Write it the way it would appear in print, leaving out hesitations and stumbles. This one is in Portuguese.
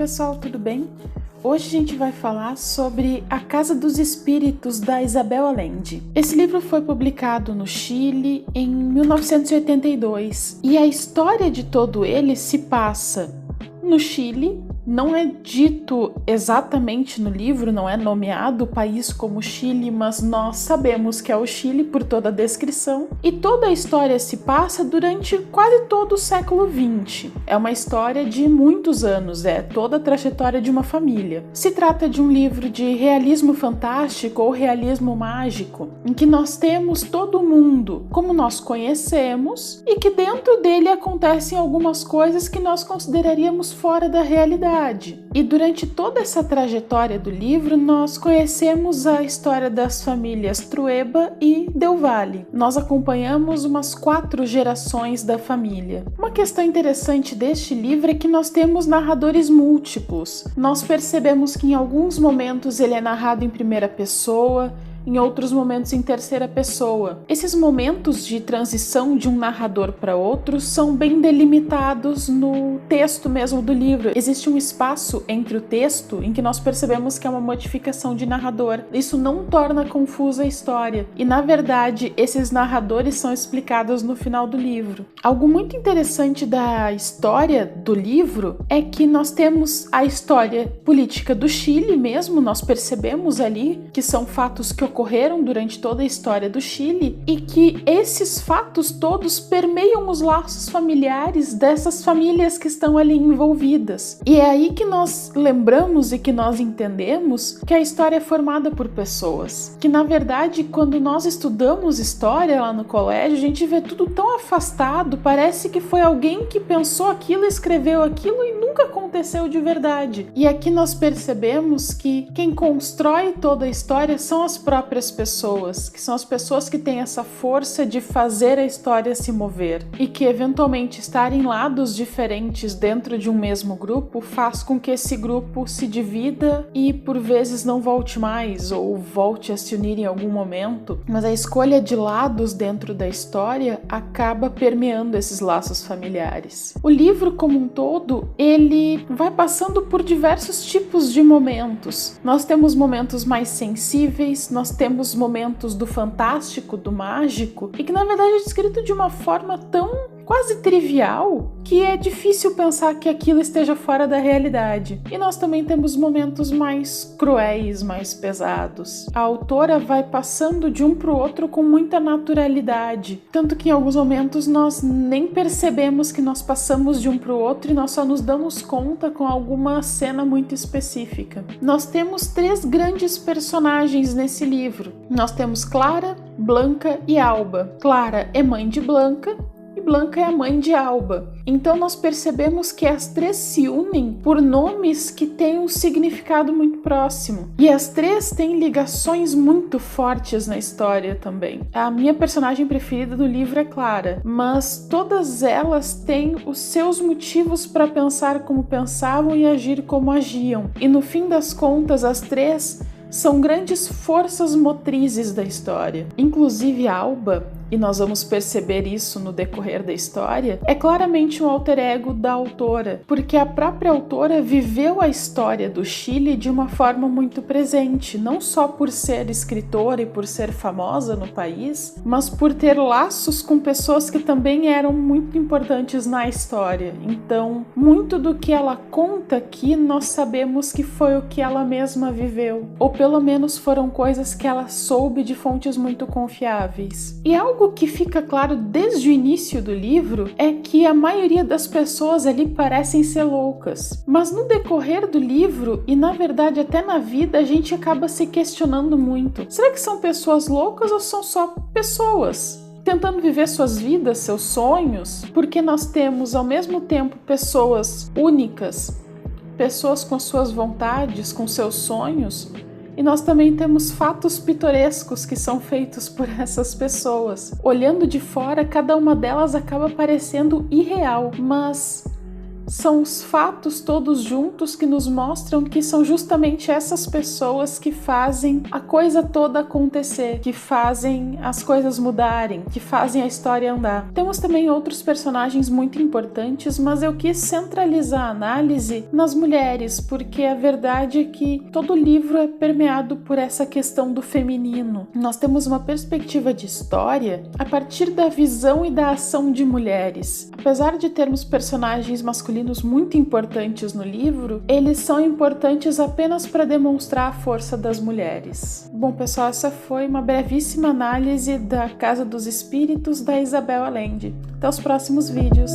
pessoal, tudo bem? Hoje a gente vai falar sobre A Casa dos Espíritos, da Isabel Allende. Esse livro foi publicado no Chile em 1982 e a história de todo ele se passa no Chile. Não é dito exatamente no livro, não é nomeado o país como Chile, mas nós sabemos que é o Chile por toda a descrição. E toda a história se passa durante quase todo o século XX. É uma história de muitos anos, é toda a trajetória de uma família. Se trata de um livro de realismo fantástico ou realismo mágico, em que nós temos todo o mundo como nós conhecemos e que dentro dele acontecem algumas coisas que nós consideraríamos fora da realidade. E durante toda essa trajetória do livro, nós conhecemos a história das famílias Trueba e Del Valle. Nós acompanhamos umas 4 gerações da família. Uma questão interessante deste livro é que nós temos narradores múltiplos. Nós percebemos que em alguns momentos ele é narrado em primeira pessoa, em outros momentos em terceira pessoa. Esses momentos de transição de um narrador para outro são bem delimitados no texto mesmo do livro. Existe um espaço entre o texto em que nós percebemos que é uma modificação de narrador. Isso não torna confusa a história. E, na verdade, esses narradores são explicados no final do livro. Algo muito interessante da história do livro é que nós temos a história política do Chile mesmo, nós percebemos ali que são fatos que ocorreram durante toda a história do Chile e que esses fatos todos permeiam os laços familiares dessas famílias que estão ali envolvidas. E é aí que nós lembramos e que nós entendemos que a história é formada por pessoas. Que, na verdade, quando nós estudamos história lá no colégio, a gente vê tudo tão afastado, parece que foi alguém que pensou aquilo, escreveu aquilo e nunca aconteceu de verdade. E aqui nós percebemos que quem constrói toda a história são as próprias pessoas, que são as pessoas que têm essa força de fazer a história se mover e que eventualmente estar em lados diferentes dentro de um mesmo grupo faz com que esse grupo se divida e por vezes não volte mais ou volte a se unir em algum momento, mas a escolha de lados dentro da história acaba permeando esses laços familiares. O livro como um todo, ele vai passando por diversos tipos de momentos. Nós temos momentos mais sensíveis, nós temos momentos do fantástico, do mágico, e que na verdade é descrito de uma forma tão quase trivial que é difícil pensar que aquilo esteja fora da realidade. E nós também temos momentos mais cruéis, mais pesados. A autora vai passando de um para o outro com muita naturalidade, tanto que em alguns momentos nós nem percebemos que nós passamos de um para o outro e nós só nos damos conta com alguma cena muito específica. Nós temos 3 grandes personagens nesse livro. Nós temos Clara, Blanca e Alba. Clara é mãe de Blanca, Blanca é a mãe de Alba. Então nós percebemos que as 3 se unem por nomes que têm um significado muito próximo. E as 3 têm ligações muito fortes na história também. A minha personagem preferida do livro é Clara, mas todas elas têm os seus motivos para pensar como pensavam e agir como agiam. E no fim das contas, as 3 são grandes forças motrizes da história. Inclusive Alba, e nós vamos perceber isso no decorrer da história, é claramente um alter ego da autora, porque a própria autora viveu a história do Chile de uma forma muito presente, não só por ser escritora e por ser famosa no país, mas por ter laços com pessoas que também eram muito importantes na história. Então, muito do que ela conta aqui, nós sabemos que foi o que ela mesma viveu, ou pelo menos foram coisas que ela soube de fontes muito confiáveis. E algo que fica claro desde o início do livro é que a maioria das pessoas ali parecem ser loucas. Mas no decorrer do livro, e na verdade até na vida, a gente acaba se questionando muito. Será que são pessoas loucas ou são só pessoas tentando viver suas vidas, seus sonhos? Porque nós temos ao mesmo tempo pessoas únicas, pessoas com suas vontades, com seus sonhos, e nós também temos fatos pitorescos que são feitos por essas pessoas. Olhando de fora, cada uma delas acaba parecendo irreal, mas São os fatos todos juntos que nos mostram que são justamente essas pessoas que fazem a coisa toda acontecer, que fazem as coisas mudarem, que fazem a história andar. Temos também outros personagens muito importantes, mas eu quis centralizar a análise nas mulheres, porque a verdade é que todo livro é permeado por essa questão do feminino. Nós temos uma perspectiva de história a partir da visão e da ação de mulheres. Apesar de termos personagens masculinos muito importantes no livro, eles são importantes apenas para demonstrar a força das mulheres. Bom, pessoal, essa foi uma brevíssima análise da Casa dos Espíritos da Isabel Allende. Até os próximos vídeos!